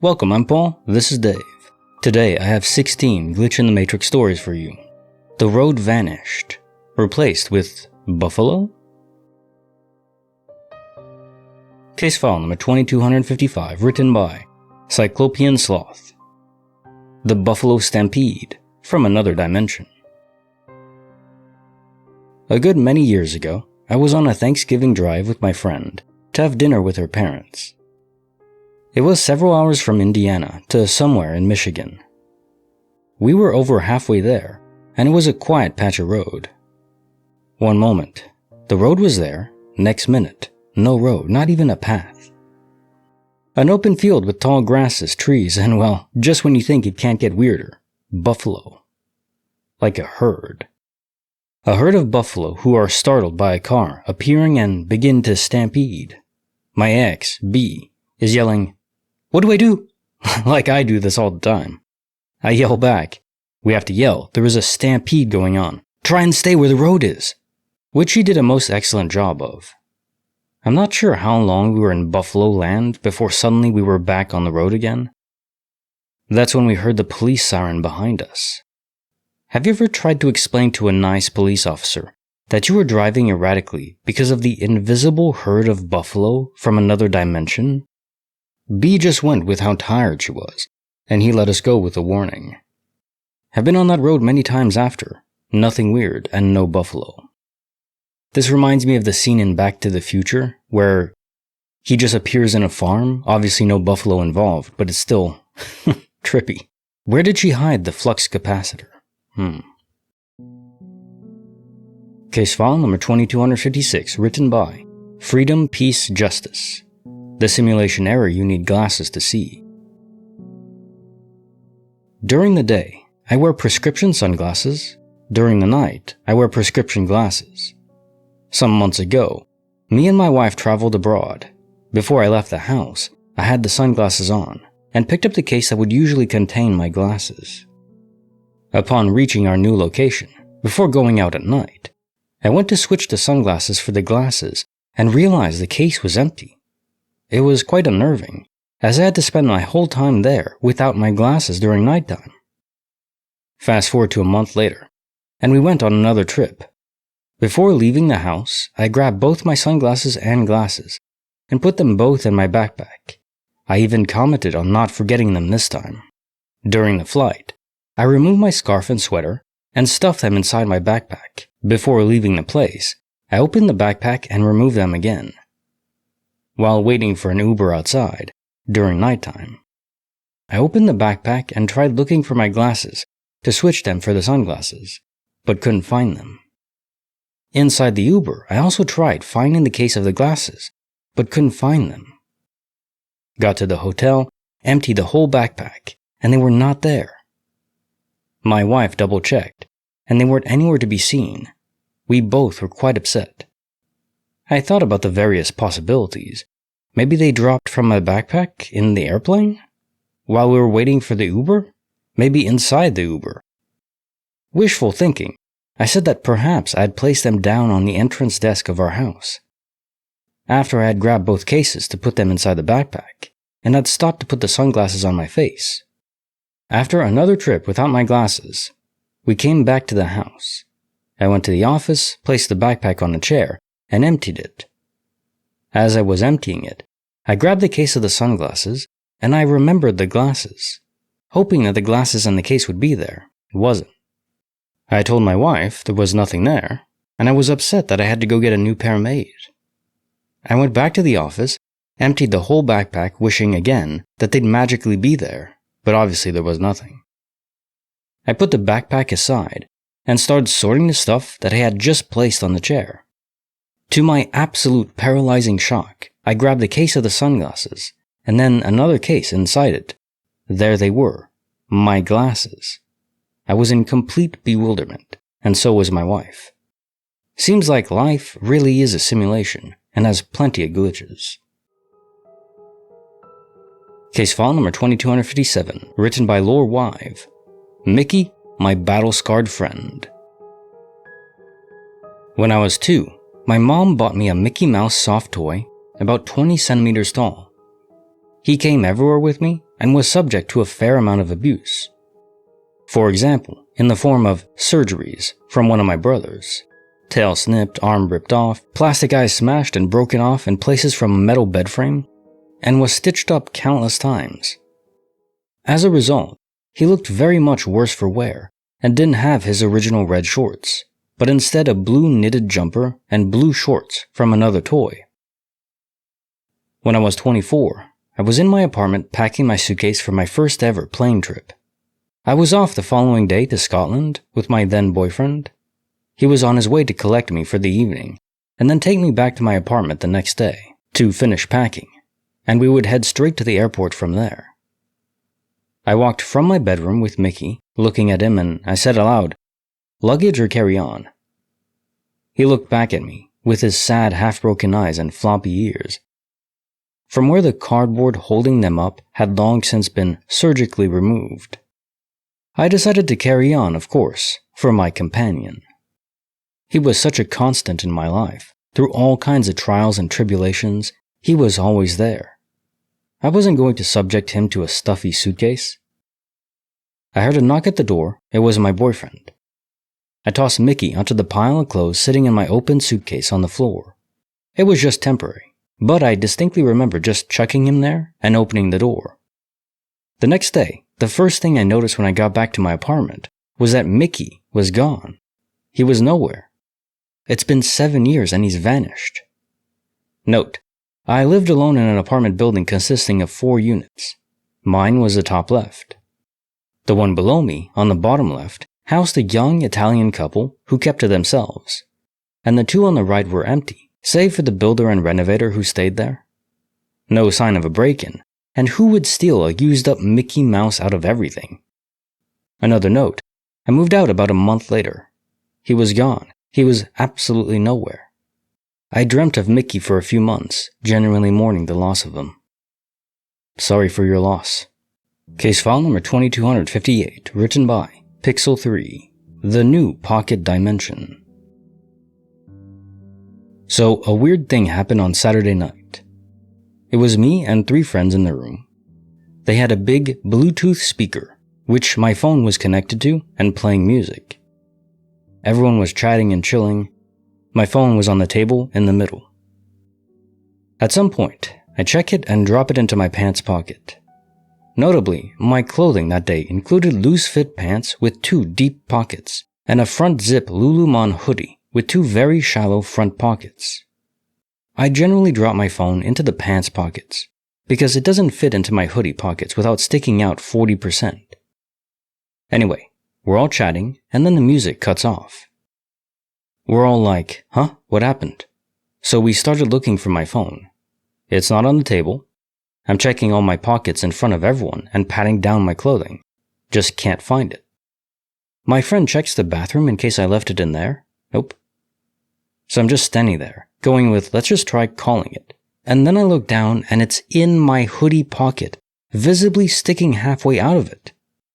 Welcome, I'm Paul, this is Dave. Today I have 16 Glitch in the Matrix stories for you. The road vanished, replaced with buffalo? Case file number 2255, written by Cyclopean Sloth. The Buffalo Stampede, from another dimension. A good many years ago, I was on a Thanksgiving drive with my friend to have dinner with her parents. It was several hours from Indiana to somewhere in Michigan. We were over halfway there, and it was a quiet patch of road. One moment, the road was there. Next minute, no road, not even a path. An open field with tall grasses, trees, and well, just when you think it can't get weirder, buffalo. Like a herd. A herd of buffalo who are startled by a car appearing and begin to stampede. My ex, B, is yelling, "What do I do?" Like I do this all the time. I yell back, "We have to yell, there is a stampede going on. Try and stay where the road is." Which she did a most excellent job of. I'm not sure how long we were in Buffalo land before suddenly we were back on the road again. That's when we heard the police siren behind us. Have you ever tried to explain to a nice police officer that you were driving erratically because of the invisible herd of buffalo from another dimension? B just went with how tired she was, and he let us go with a warning. Have been on that road many times after, nothing weird and no buffalo. This reminds me of the scene in Back to the Future, where he just appears in a farm, obviously no buffalo involved, but it's still trippy. Where did she hide the flux capacitor? Case file number 2256, written by Freedom, Peace, Justice. The simulation error you need glasses to see. During the day, I wear prescription sunglasses. During the night, I wear prescription glasses. Some months ago, me and my wife traveled abroad. Before I left the house, I had the sunglasses on and picked up the case that would usually contain my glasses. Upon reaching our new location, before going out at night, I went to switch the sunglasses for the glasses and realized the case was empty. It was quite unnerving, as I had to spend my whole time there without my glasses during nighttime. Fast forward to a month later, and we went on another trip. Before leaving the house, I grabbed both my sunglasses and glasses, and put them both in my backpack. I even commented on not forgetting them this time. During the flight, I removed my scarf and sweater, and stuffed them inside my backpack. Before leaving the place, I opened the backpack and removed them again. While waiting for an Uber outside, during nighttime, I opened the backpack and tried looking for my glasses to switch them for the sunglasses, but couldn't find them. Inside the Uber, I also tried finding the case of the glasses, but couldn't find them. Got to the hotel, emptied the whole backpack, and they were not there. My wife double-checked, and they weren't anywhere to be seen. We both were quite upset. I thought about the various possibilities. Maybe they dropped from my backpack in the airplane? While we were waiting for the Uber? Maybe inside the Uber. Wishful thinking, I said that perhaps I had placed them down on the entrance desk of our house. After I had grabbed both cases to put them inside the backpack, and had stopped to put the sunglasses on my face. After another trip without my glasses, we came back to the house. I went to the office, placed the backpack on a chair, and emptied it. As I was emptying it, I grabbed the case of the sunglasses, and I remembered the glasses. Hoping that the glasses and the case would be there, it wasn't. I told my wife there was nothing there, and I was upset that I had to go get a new pair made. I went back to the office, emptied the whole backpack, wishing again that they'd magically be there, but obviously there was nothing. I put the backpack aside, and started sorting the stuff that I had just placed on the chair. To my absolute paralyzing shock, I grabbed the case of the sunglasses, and then another case inside it. There they were, my glasses. I was in complete bewilderment, and so was my wife. Seems like life really is a simulation, and has plenty of glitches. Case file number 2257, written by Lore Wive. Mickey, my battle-scarred friend. When I was 2, my mom bought me a Mickey Mouse soft toy about 20 centimeters tall. He came everywhere with me and was subject to a fair amount of abuse. For example, in the form of surgeries from one of my brothers. Tail snipped, arm ripped off, plastic eyes smashed and broken off in places from a metal bed frame, and was stitched up countless times. As a result, he looked very much worse for wear and didn't have his original red shorts, but instead a blue knitted jumper and blue shorts from another toy. When I was 24, I was in my apartment packing my suitcase for my first ever plane trip. I was off the following day to Scotland with my then boyfriend. He was on his way to collect me for the evening and then take me back to my apartment the next day to finish packing, and we would head straight to the airport from there. I walked from my bedroom with Mickey, looking at him, and I said aloud, "Luggage or carry on?" He looked back at me with his sad half-broken eyes and floppy ears. From where the cardboard holding them up had long since been surgically removed. I decided to carry on, of course, for my companion. He was such a constant in my life. Through all kinds of trials and tribulations, he was always there. I wasn't going to subject him to a stuffy suitcase. I heard a knock at the door. It was my boyfriend. I tossed Mickey onto the pile of clothes sitting in my open suitcase on the floor. It was just temporary, but I distinctly remember just chucking him there and opening the door. The next day, the first thing I noticed when I got back to my apartment was that Mickey was gone. He was nowhere. It's been 7 years and he's vanished. Note, I lived alone in an apartment building consisting of 4 units. Mine was the top left. The one below me, on the bottom left, housed a young Italian couple who kept to themselves, and the 2 on the right were empty, save for the builder and renovator who stayed there. No sign of a break-in, and who would steal a used-up Mickey Mouse out of everything? Another note, I moved out about a month later. He was gone. He was absolutely nowhere. I dreamt of Mickey for a few months, genuinely mourning the loss of him. Sorry for your loss. Case file number 2258, written by Pixel 3, The New Pocket Dimension. So, a weird thing happened on Saturday night. It was me and 3 friends in the room. They had a big Bluetooth speaker, which my phone was connected to and playing music. Everyone was chatting and chilling. My phone was on the table in the middle. At some point, I check it and drop it into my pants pocket. Notably, my clothing that day included loose-fit pants with 2 deep pockets and a front-zip Lululemon hoodie with 2 very shallow front pockets. I generally drop my phone into the pants pockets because it doesn't fit into my hoodie pockets without sticking out 40%. Anyway, we're all chatting and then the music cuts off. We're all like, huh? What happened? So we started looking for my phone. It's not on the table. I'm checking all my pockets in front of everyone and patting down my clothing. Just can't find it. My friend checks the bathroom in case I left it in there. Nope. So I'm just standing there, going with, let's just try calling it. And then I look down and it's in my hoodie pocket, visibly sticking halfway out of it.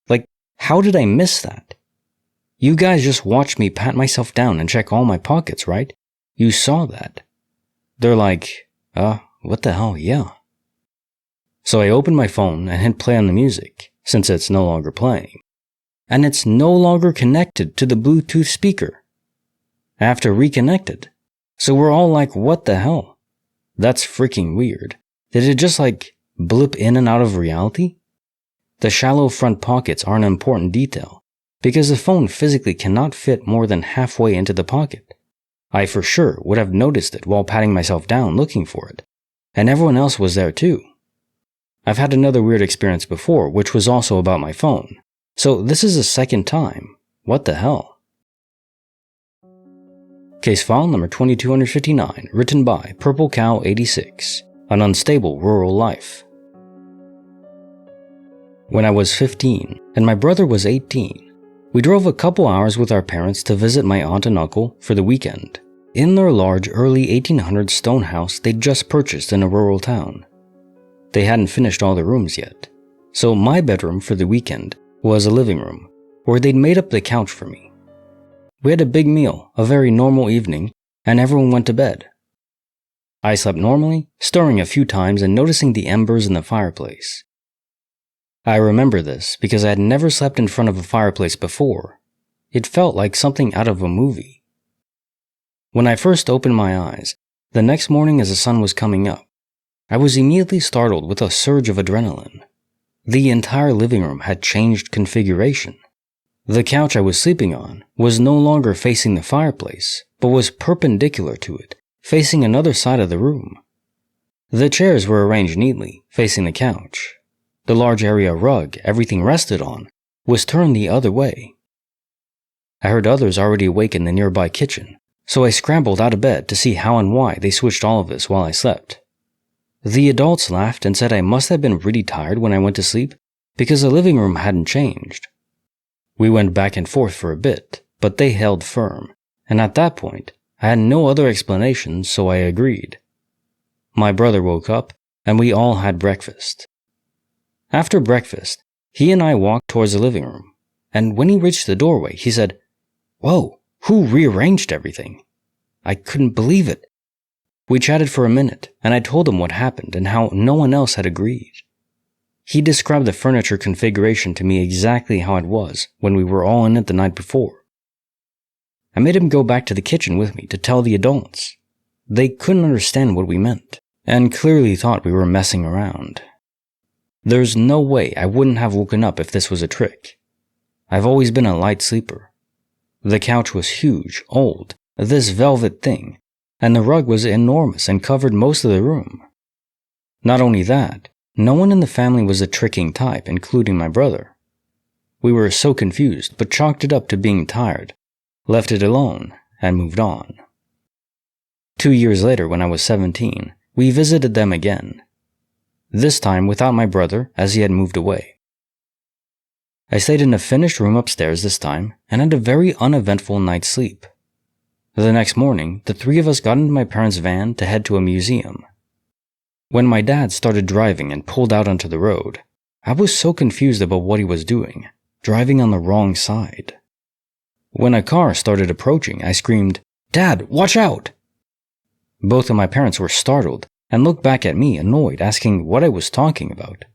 Like, how did I miss that? You guys just watched me pat myself down and check all my pockets, right? You saw that. They're like, what the hell, yeah. So I opened my phone and hit play on the music, since it's no longer playing. And it's no longer connected to the Bluetooth speaker. I have to reconnect it. So we're all like, what the hell? That's freaking weird. Did it just blip in and out of reality? The shallow front pockets are an important detail, because the phone physically cannot fit more than halfway into the pocket. I for sure would have noticed it while patting myself down looking for it, and everyone else was there too. I've had another weird experience before, which was also about my phone, so this is the second time. What the hell? Case file number 2259, written by Purple Cow 86, An Unstable Rural Life. When I was 15 and my brother was 18, we drove a couple hours with our parents to visit my aunt and uncle for the weekend in their large early 1800s stone house they'd just purchased in a rural town. They hadn't finished all the rooms yet, so my bedroom for the weekend was a living room where they'd made up the couch for me. We had a big meal, a very normal evening, and everyone went to bed. I slept normally, stirring a few times and noticing the embers in the fireplace. I remember this because I had never slept in front of a fireplace before. It felt like something out of a movie. When I first opened my eyes, the next morning as the sun was coming up, I was immediately startled with a surge of adrenaline. The entire living room had changed configuration. The couch I was sleeping on was no longer facing the fireplace, but was perpendicular to it, facing another side of the room. The chairs were arranged neatly, facing the couch. The large area rug everything rested on was turned the other way. I heard others already awake in the nearby kitchen, so I scrambled out of bed to see how and why they switched all of this while I slept. The adults laughed and said I must have been really tired when I went to sleep because the living room hadn't changed. We went back and forth for a bit, but they held firm, and at that point, I had no other explanation, so I agreed. My brother woke up, and we all had breakfast. After breakfast, he and I walked towards the living room, and when he reached the doorway, he said, "Whoa, who rearranged everything?" I couldn't believe it. We chatted for a minute, and I told him what happened and how no one else had agreed. He described the furniture configuration to me exactly how it was when we were all in it the night before. I made him go back to the kitchen with me to tell the adults. They couldn't understand what we meant, and clearly thought we were messing around. There's no way I wouldn't have woken up if this was a trick. I've always been a light sleeper. The couch was huge, old, this velvet thing, and the rug was enormous and covered most of the room. Not only that, no one in the family was a tricking type, including my brother. We were so confused, but chalked it up to being tired, left it alone, and moved on. 2 years later, when I was 17, we visited them again. This time without my brother, as he had moved away. I stayed in a finished room upstairs this time, and had a very uneventful night's sleep. The next morning, the three of us got into my parents' van to head to a museum. When my dad started driving and pulled out onto the road, I was so confused about what he was doing, driving on the wrong side. When a car started approaching, I screamed, "Dad, watch out!" Both of my parents were startled and looked back at me, annoyed, asking what I was talking about.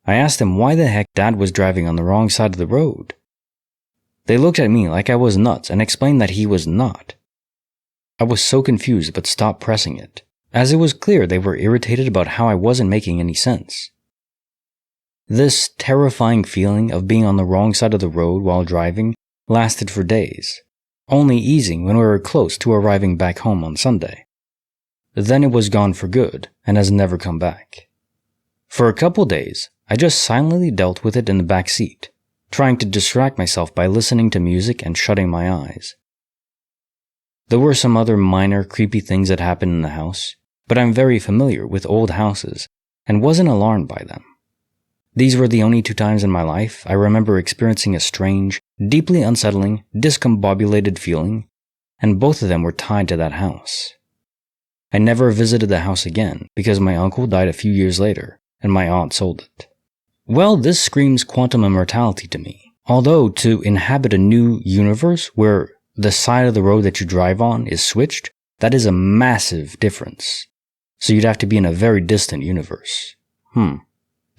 I asked them why the heck Dad was driving on the wrong side of the road. They looked at me like I was nuts and explained that he was not. I was so confused but stopped pressing it, as it was clear they were irritated about how I wasn't making any sense. This terrifying feeling of being on the wrong side of the road while driving lasted for days, only easing when we were close to arriving back home on Sunday. Then it was gone for good and has never come back. For a couple days, I just silently dealt with it in the back seat, trying to distract myself by listening to music and shutting my eyes. There were some other minor creepy things that happened in the house, but I'm very familiar with old houses and wasn't alarmed by them. These were the only 2 times in my life I remember experiencing a strange, deeply unsettling, discombobulated feeling, and both of them were tied to that house. I never visited the house again because my uncle died a few years later and my aunt sold it. Well, this screams quantum immortality to me, although to inhabit a new universe where the side of the road that you drive on is switched, that is a massive difference. So you'd have to be in a very distant universe.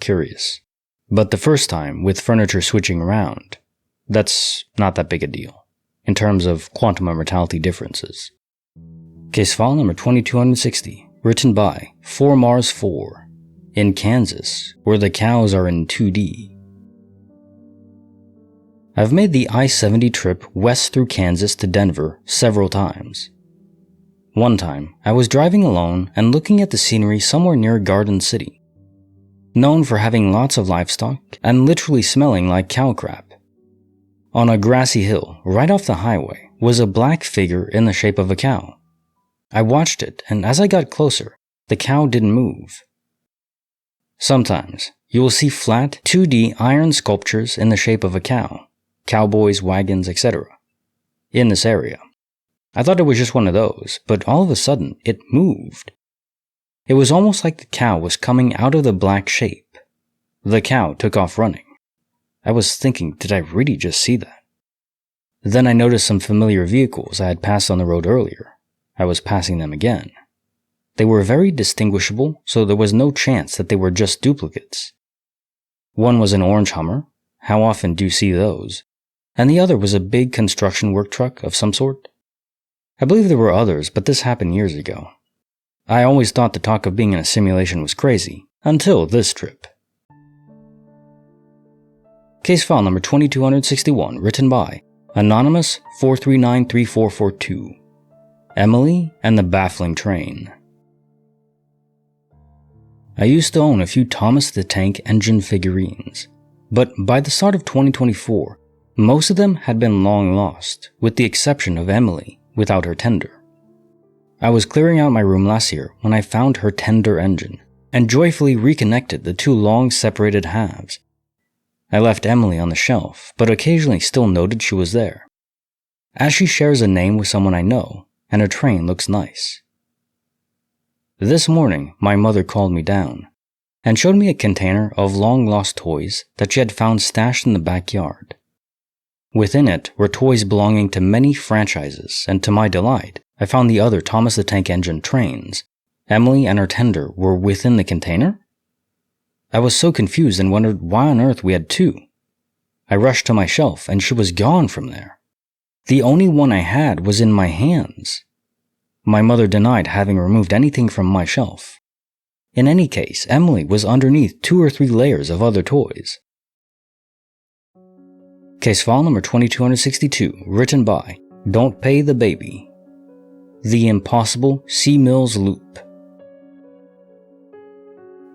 Curious. But the first time, with furniture switching around, that's not that big a deal, in terms of quantum immortality differences. Case file number 2260, written by 4Mars4, in Kansas, where the cows are in 2D. I've made the I-70 trip west through Kansas to Denver several times. One time, I was driving alone and looking at the scenery somewhere near Garden City, known for having lots of livestock and literally smelling like cow crap. On a grassy hill, right off the highway, was a black figure in the shape of a cow. I watched it, and as I got closer, the cow didn't move. Sometimes, you will see flat, 2D iron sculptures in the shape of a cow, cowboys, wagons, etc. in this area. I thought it was just one of those, but all of a sudden, it moved. It was almost like the cow was coming out of the black shape. The cow took off running. I was thinking, did I really just see that? Then I noticed some familiar vehicles I had passed on the road earlier. I was passing them again. They were very distinguishable, so there was no chance that they were just duplicates. One was an orange Hummer. How often do you see those? And the other was a big construction work truck of some sort. I believe there were others, but this happened years ago. I always thought the talk of being in a simulation was crazy, until this trip. Case file number 2261, written by Anonymous 4393442. Emily and the Baffling Train. I used to own a few Thomas the Tank Engine figurines, but by the start of 2024, most of them had been long lost, with the exception of Emily without her tender. I was clearing out my room last year when I found her tender engine, and joyfully reconnected the two long separated halves. I left Emily on the shelf, but occasionally still noted she was there, as she shares a name with someone I know, and her train looks nice. This morning, my mother called me down and showed me a container of long-lost toys that she had found stashed in the backyard. Within it were toys belonging to many franchises, and to my delight, I found the other Thomas the Tank Engine trains. Emily and her tender were within the container? I was so confused and wondered why on earth we had two. I rushed to my shelf and she was gone from there. The only one I had was in my hands. My mother denied having removed anything from my shelf. In any case, Emily was underneath 2 or 3 layers of other toys. Case file number 2262, written by Don't Pay the Baby. The Impossible C. Mills Loop.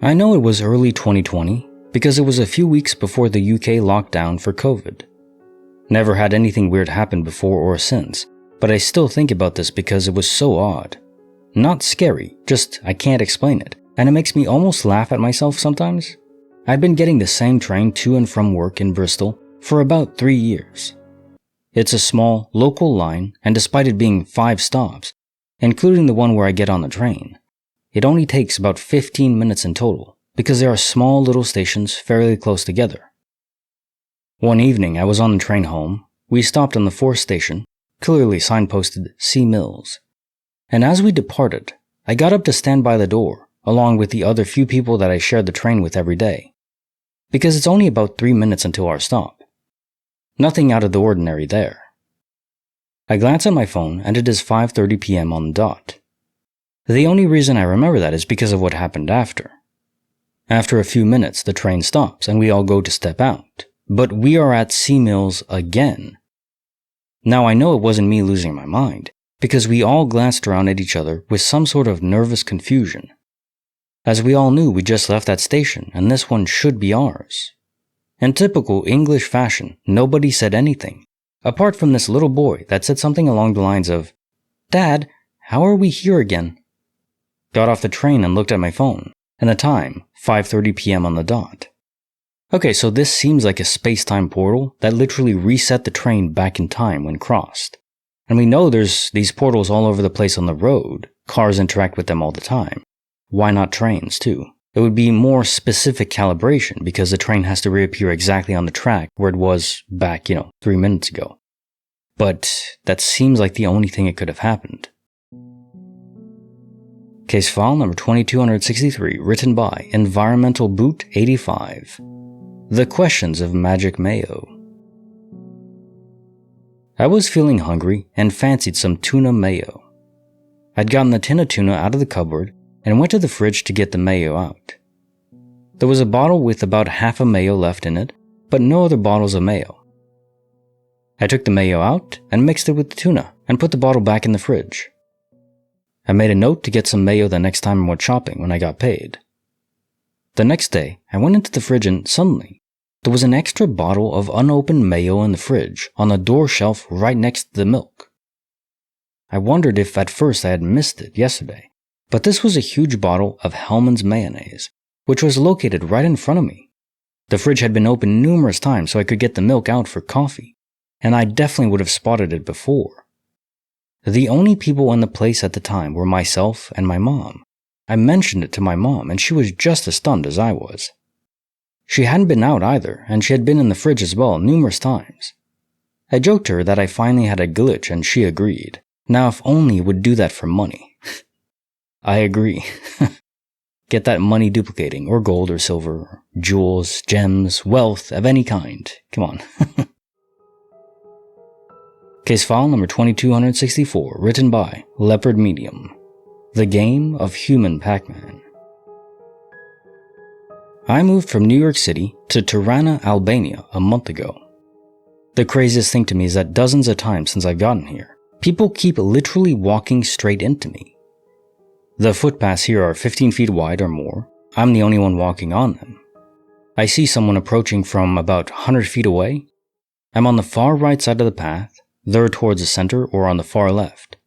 I know it was early 2020 because it was a few weeks before the UK locked down for COVID. Never had anything weird happen before or since, but I still think about this because it was so odd. Not scary, just I can't explain it, and it makes me almost laugh at myself sometimes. I'd been getting the same train to and from work in Bristol for about 3 years. It's a small, local line, and despite it being 5 stops, including the one where I get on the train, it only takes about 15 minutes in total, because there are small little stations fairly close together. One evening I was on the train home. We stopped on the 4th station, clearly signposted C. Mills, and as we departed, I got up to stand by the door, along with the other few people that I shared the train with every day, because it's only about 3 minutes until our stop. Nothing out of the ordinary there. I glance at my phone and it is 5:30 p.m. on the dot. The only reason I remember that is because of what happened after. After a few minutes, the train stops and we all go to step out, but we are at C. Mills again. Now I know it wasn't me losing my mind, because we all glanced around at each other with some sort of nervous confusion, as we all knew we just left that station and this one should be ours. In typical English fashion, nobody said anything, apart from this little boy that said something along the lines of, "Dad, how are we here again?" Got off the train and looked at my phone, and the time, 5:30 p.m. on the dot. Okay, so this seems like a space-time portal that literally reset the train back in time when crossed. And we know there's these portals all over the place on the road. Cars interact with them all the time. Why not trains, too? It would be more specific calibration because the train has to reappear exactly on the track where it was back, 3 minutes ago. But that seems like the only thing it could have happened. Case file number 2263, written by Environmental Boot 85. The Questions of Magic Mayo. I was feeling hungry and fancied some tuna mayo. I'd gotten the tin of tuna out of the cupboard and went to the fridge to get the mayo out. There was a bottle with about half a mayo left in it, but no other bottles of mayo. I took the mayo out and mixed it with the tuna and put the bottle back in the fridge. I made a note to get some mayo the next time I went shopping when I got paid. The next day, I went into the fridge and suddenly, there was an extra bottle of unopened mayo in the fridge on the door shelf right next to the milk. I wondered if at first I had missed it yesterday, but this was a huge bottle of Hellmann's mayonnaise, which was located right in front of me. The fridge had been opened numerous times so I could get the milk out for coffee, and I definitely would have spotted it before. The only people in the place at the time were myself and my mom. I mentioned it to my mom and she was just as stunned as I was. She hadn't been out either, and she had been in the fridge as well numerous times. I joked to her that I finally had a glitch and she agreed. Now if only it would do that for money. I agree. Get that money duplicating, or gold or silver, jewels, gems, wealth of any kind. Come on. Case file number 2264, written by Leopard Medium. The Game of Human Pac-Man. I moved from New York City to Tirana, Albania a month ago. The craziest thing to me is that dozens of times since I've gotten here, people keep literally walking straight into me. The footpaths here are 15 feet wide or more. I'm the only one walking on them. I see someone approaching from about 100 feet away. I'm on the far right side of the path, they're towards the center or on the far left.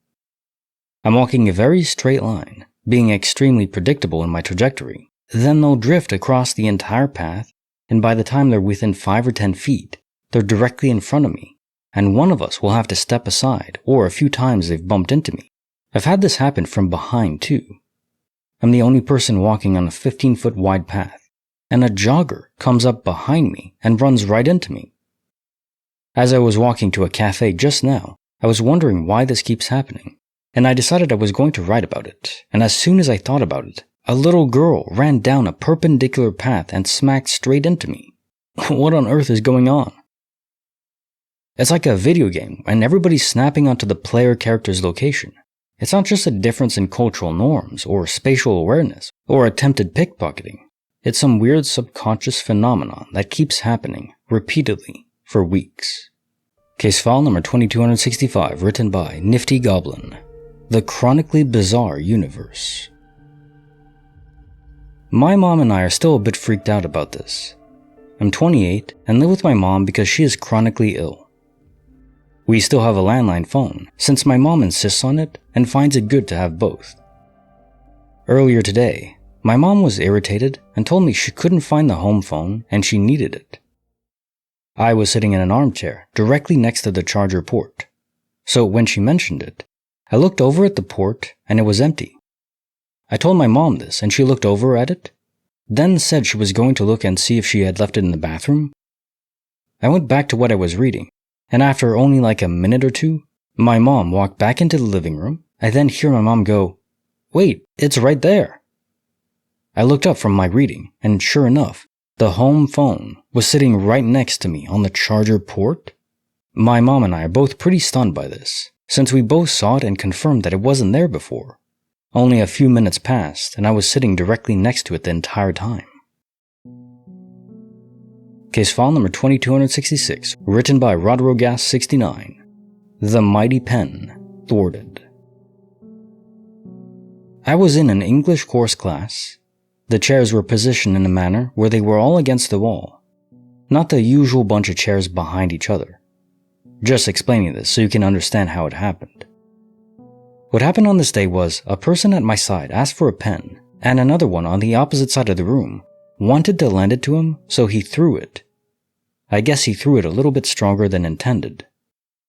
I'm walking a very straight line, being extremely predictable in my trajectory. Then they'll drift across the entire path, and by the time they're within 5 or 10 feet, they're directly in front of me, and one of us will have to step aside, or a few times they've bumped into me. I've had this happen from behind too. I'm the only person walking on a 15-foot wide path, and a jogger comes up behind me and runs right into me. As I was walking to a cafe just now, I was wondering why this keeps happening, and I decided I was going to write about it, and as soon as I thought about it, a little girl ran down a perpendicular path and smacked straight into me. What on earth is going on? It's like a video game, and everybody's snapping onto the player character's location. It's not just a difference in cultural norms, or spatial awareness, or attempted pickpocketing. It's some weird subconscious phenomenon that keeps happening, repeatedly, for weeks. Case file number 2265, written by Nifty Goblin. The Chronically Bizarre Universe. My mom and I are still a bit freaked out about this. I'm 28 and live with my mom because she is chronically ill. We still have a landline phone, since my mom insists on it and finds it good to have both. Earlier today, my mom was irritated and told me she couldn't find the home phone and she needed it. I was sitting in an armchair directly next to the charger port, so when she mentioned it, I looked over at the port and it was empty. I told my mom this and she looked over at it, then said she was going to look and see if she had left it in the bathroom. I went back to what I was reading, and after only like a minute or two, my mom walked back into the living room. I then hear my mom go, "Wait, it's right there." I looked up from my reading, and sure enough, the home phone was sitting right next to me on the charger port. My mom and I are both pretty stunned by this, since we both saw it and confirmed that it wasn't there before. Only a few minutes passed, and I was sitting directly next to it the entire time. Case file number 2266, written by Rodrogas69. The Mighty Pen, Thwarted. I was in an English course class. The chairs were positioned in a manner where they were all against the wall, not the usual bunch of chairs behind each other. Just explaining this so you can understand how it happened. What happened on this day was a person at my side asked for a pen, and another one on the opposite side of the room wanted to lend it to him, so he threw it. I guess he threw it a little bit stronger than intended.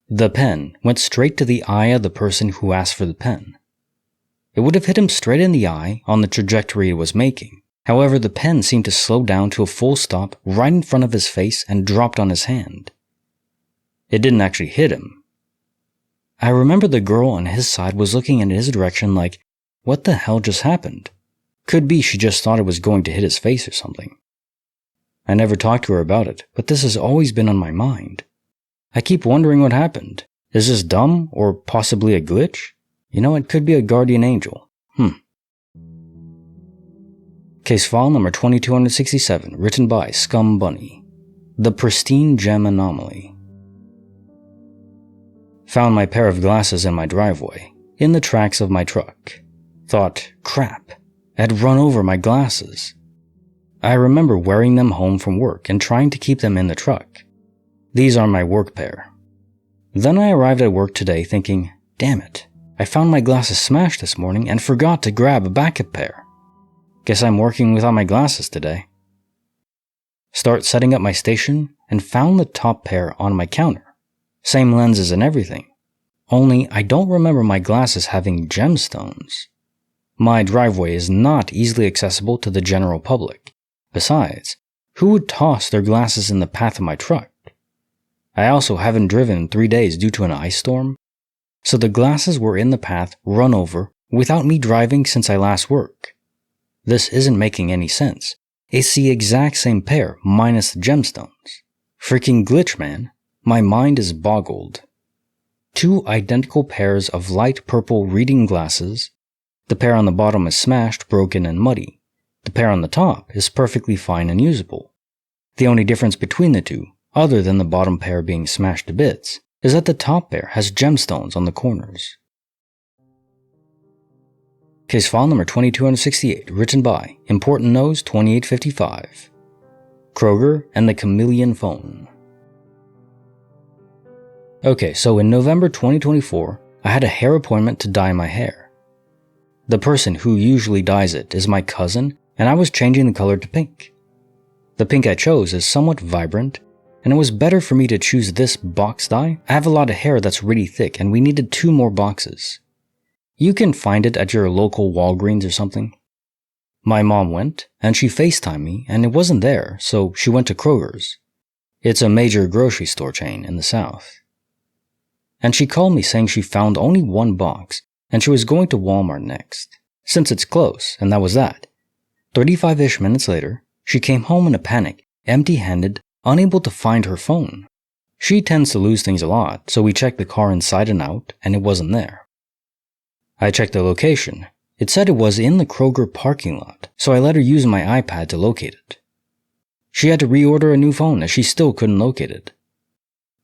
The pen went straight to the eye of the person who asked for the pen. It would have hit him straight in the eye on the trajectory it was making. However, the pen seemed to slow down to a full stop right in front of his face and dropped on his hand. It didn't actually hit him. I remember the girl on his side was looking in his direction like, what the hell just happened? Could be she just thought it was going to hit his face or something. I never talked to her about it, but this has always been on my mind. I keep wondering what happened. Is this dumb or possibly a glitch? You know, it could be a guardian angel. Case file number 2267, written by Scum Bunny. The Pristine Gem Anomaly. Found my pair of glasses in my driveway, in the tracks of my truck. Thought, crap, I had run over my glasses. I remember wearing them home from work and trying to keep them in the truck. These are my work pair. Then I arrived at work today thinking, damn it, I found my glasses smashed this morning and forgot to grab a backup pair. Guess I'm working without my glasses today. Start setting up my station and found the top pair on my counter. Same lenses and everything. Only I don't remember my glasses having gemstones. My driveway is not easily accessible to the general public. Besides, who would toss their glasses in the path of my truck? I also haven't driven in 3 days due to an ice storm. So the glasses were in the path, run over, without me driving since I last worked. This isn't making any sense. It's the exact same pair minus the gemstones. Freaking glitch, man. My mind is boggled. 2 identical pairs of light purple reading glasses. The pair on the bottom is smashed, broken, and muddy. The pair on the top is perfectly fine and usable. The only difference between the two, other than the bottom pair being smashed to bits, is that the top pair has gemstones on the corners. Case file number 2268, written by Important Nose 2855. Kroger and the Chameleon phone. Okay, so in November 2024, I had a hair appointment to dye my hair. The person who usually dyes it is my cousin, and I was changing the color to pink. The pink I chose is somewhat vibrant, and it was better for me to choose this box dye. I have a lot of hair that's really thick, and we needed 2 more boxes. You can find it at your local Walgreens or something. My mom went, and she FaceTimed me, and it wasn't there, so she went to Kroger's. It's a major grocery store chain in the South. And she called me saying she found only 1 box, and she was going to Walmart next, since it's close, and that was that. 35-ish minutes later, she came home in a panic, empty-handed, unable to find her phone. She tends to lose things a lot, so we checked the car inside and out, and it wasn't there. I checked the location. It said it was in the Kroger parking lot, so I let her use my iPad to locate it. She had to reorder a new phone as she still couldn't locate it.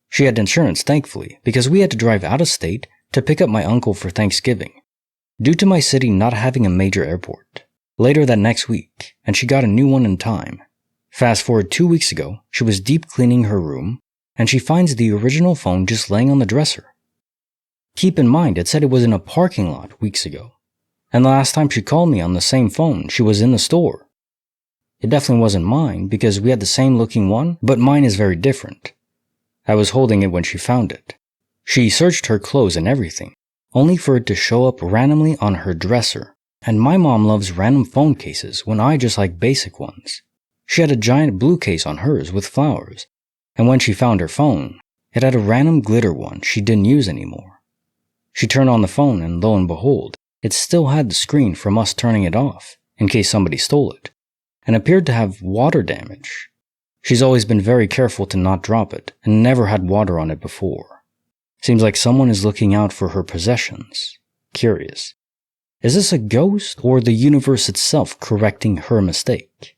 She had insurance, thankfully, because we had to drive out of state to pick up my uncle for Thanksgiving, due to my city not having a major airport, later that next week, and she got a new one in time. Fast forward 2 weeks ago, she was deep cleaning her room, and she finds the original phone just laying on the dresser. Keep in mind, it said it was in a parking lot weeks ago, and the last time she called me on the same phone, she was in the store. It definitely wasn't mine because we had the same looking one, but mine is very different. I was holding it when she found it. She searched her clothes and everything, only for it to show up randomly on her dresser, and my mom loves random phone cases when I just like basic ones. She had a giant blue case on hers with flowers, and when she found her phone, it had a random glitter one she didn't use anymore. She turned on the phone and lo and behold, it still had the screen from us turning it off, in case somebody stole it, and appeared to have water damage. She's always been very careful to not drop it, and never had water on it before. Seems like someone is looking out for her possessions. Curious. Is this a ghost, or the universe itself correcting her mistake?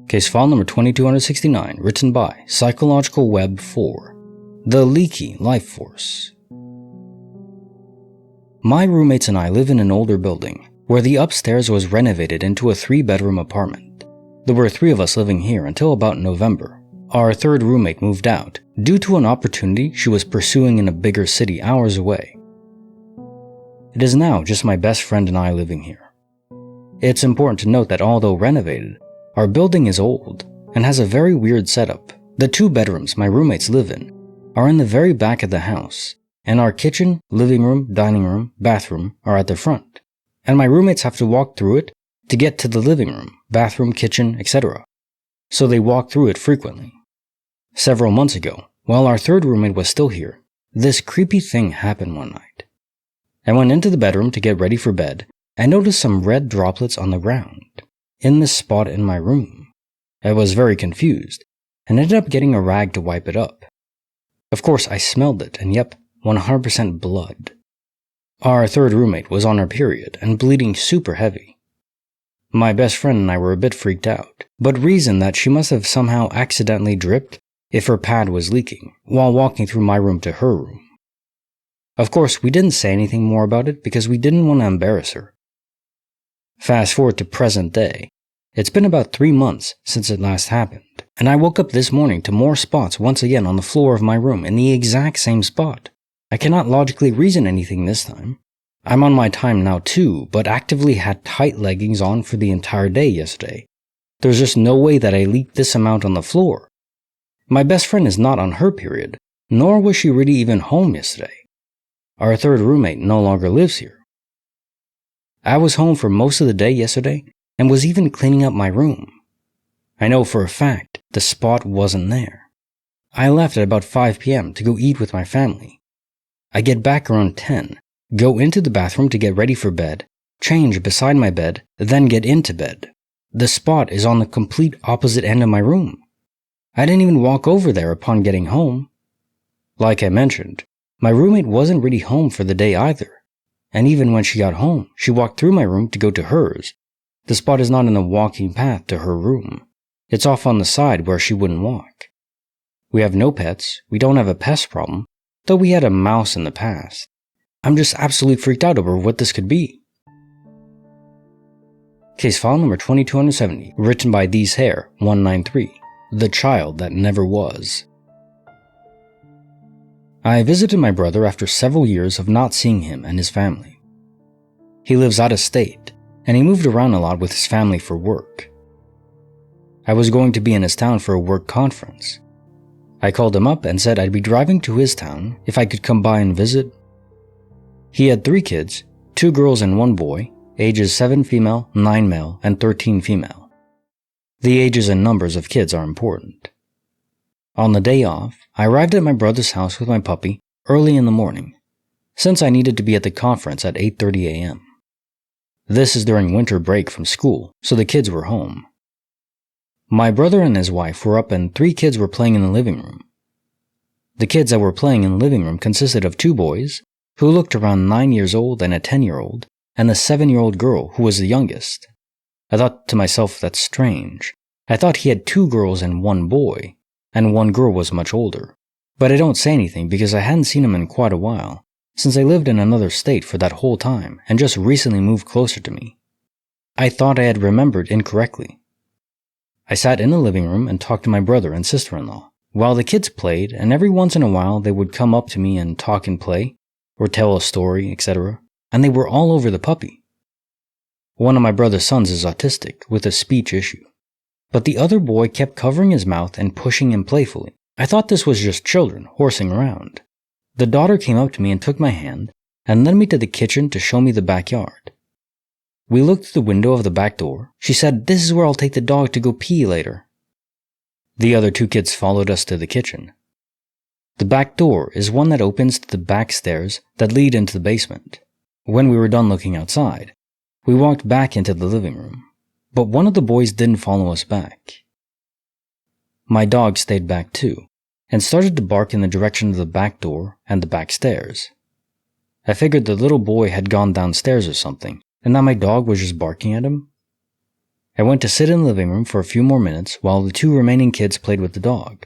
Case file number 2269, written by Psychological Web 4. The Leaky Lifeforce. My roommates and I live in an older building, where the upstairs was renovated into a 3-bedroom apartment. There were 3 of us living here until about November. Our 3rd roommate moved out, due to an opportunity she was pursuing in a bigger city hours away. It is now just my best friend and I living here. It's important to note that although renovated, our building is old, and has a very weird setup. The 2 bedrooms my roommates live in are in the very back of the house, and our kitchen, living room, dining room, bathroom are at the front, and my roommates have to walk through it to get to the living room, bathroom, kitchen, etc. So they walk through it frequently. Several months ago, while our 3rd roommate was still here, this creepy thing happened one night. I went into the bedroom to get ready for bed and noticed some red droplets on the ground, in this spot in my room. I was very confused, and ended up getting a rag to wipe it up. Of course, I smelled it, and yep, 100% blood. Our 3rd roommate was on her period and bleeding super heavy. My best friend and I were a bit freaked out, but reasoned that she must have somehow accidentally dripped if her pad was leaking while walking through my room to her room. Of course, we didn't say anything more about it because we didn't want to embarrass her. Fast forward to present day. It's been about 3 months since it last happened, and I woke up this morning to more spots once again on the floor of my room in the exact same spot. I cannot logically reason anything this time. I'm on my time now too, but actively had tight leggings on for the entire day yesterday. There's just no way that I leaked this amount on the floor. My best friend is not on her period, nor was she really even home yesterday. Our 3rd roommate no longer lives here. I was home for most of the day yesterday and was even cleaning up my room. I know for a fact the spot wasn't there. I left at about 5 p.m. to go eat with my family. I get back around 10, go into the bathroom to get ready for bed, change beside my bed, then get into bed. The spot is on the complete opposite end of my room. I didn't even walk over there upon getting home. Like I mentioned, my roommate wasn't really home for the day either, and even when she got home, she walked through my room to go to hers. The spot is not in the walking path to her room. It's off on the side where she wouldn't walk. We have no pets, we don't have a pest problem, though we had a mouse in the past. I'm just absolutely freaked out over what this could be. Case file number 2270, written by These Hair 193, The Child That Never Was. I visited my brother after several years of not seeing him and his family. He lives out of state, and he moved around a lot with his family for work. I was going to be in his town for a work conference. I called him up and said I'd be driving to his town if I could come by and visit. He had 3 kids, 2 girls and 1 boy, ages 7 female, 9 male, and 13 female. The ages and numbers of kids are important. On the day off, I arrived at my brother's house with my puppy early in the morning, since I needed to be at the conference at 8:30 a.m. This is during winter break from school, so the kids were home. My brother and his wife were up and 3 kids were playing in the living room. The kids that were playing in the living room consisted of 2 boys, who looked around 9 years old and a 10-year-old, and a 7-year-old girl who was the youngest. I thought to myself, that's strange. I thought he had 2 girls and 1 boy, and 1 girl was much older. But I don't say anything because I hadn't seen him in quite a while, since I lived in another state for that whole time and just recently moved closer to me. I thought I had remembered incorrectly. I sat in the living room and talked to my brother and sister-in-law, while the kids played, and every once in a while they would come up to me and talk and play, or tell a story, etc., and they were all over the puppy. One of my brother's sons is autistic, with a speech issue, but the other boy kept covering his mouth and pushing him playfully. I thought this was just children horsing around. The daughter came up to me and took my hand, and led me to the kitchen to show me the backyard. We looked through the window of the back door. She said, "This is where I'll take the dog to go pee later." The other 2 kids followed us to the kitchen. The back door is one that opens to the back stairs that lead into the basement. When we were done looking outside, we walked back into the living room, but one of the boys didn't follow us back. My dog stayed back too, and started to bark in the direction of the back door and the back stairs. I figured the little boy had gone downstairs or something, and that my dog was just barking at him. I went to sit in the living room for a few more minutes while the 2 remaining kids played with the dog.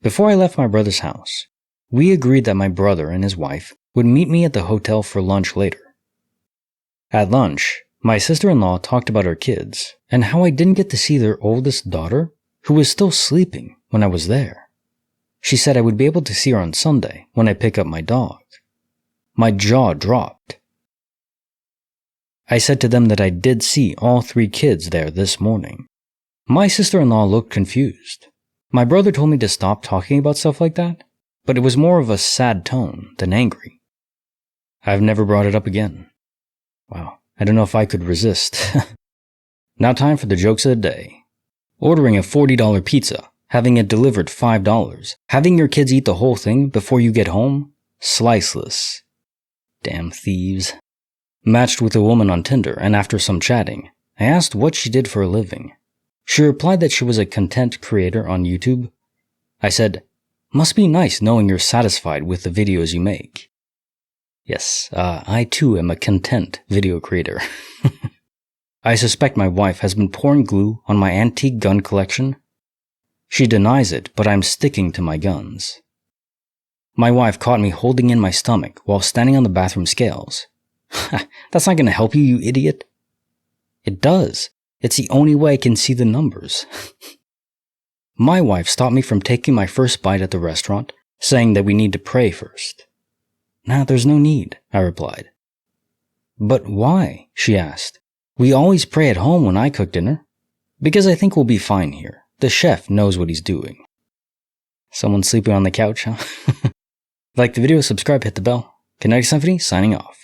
Before I left my brother's house, we agreed that my brother and his wife would meet me at the hotel for lunch later. At lunch, my sister-in-law talked about her kids and how I didn't get to see their oldest daughter, who was still sleeping when I was there. She said I would be able to see her on Sunday when I pick up my dog. My jaw dropped. I said to them that I did see all 3 kids there this morning. My sister-in-law looked confused. My brother told me to stop talking about stuff like that, but it was more of a sad tone than angry. I've never brought it up again. Wow, I don't know if I could resist. Now time for the jokes of the day. Ordering a $40 pizza, having it delivered $5, having your kids eat the whole thing before you get home, sliceless. Damn thieves. Matched with a woman on Tinder, and after some chatting, I asked what she did for a living. She replied that she was a content creator on YouTube. I said, "Must be nice knowing you're satisfied with the videos you make." Yes, I too am a content video creator. I suspect my wife has been pouring glue on my antique gun collection. She denies it, but I'm sticking to my guns. My wife caught me holding in my stomach while standing on the bathroom scales. That's not going to help you, you idiot. It does. It's the only way I can see the numbers. My wife stopped me from taking my first bite at the restaurant, saying that we need to pray first. "Nah, there's no need," I replied. "But why?" she asked. "We always pray at home when I cook dinner." "Because I think we'll be fine here. The chef knows what he's doing." Someone sleeping on the couch, huh? Like the video, subscribe, hit the bell. Kinetic Symphony, signing off.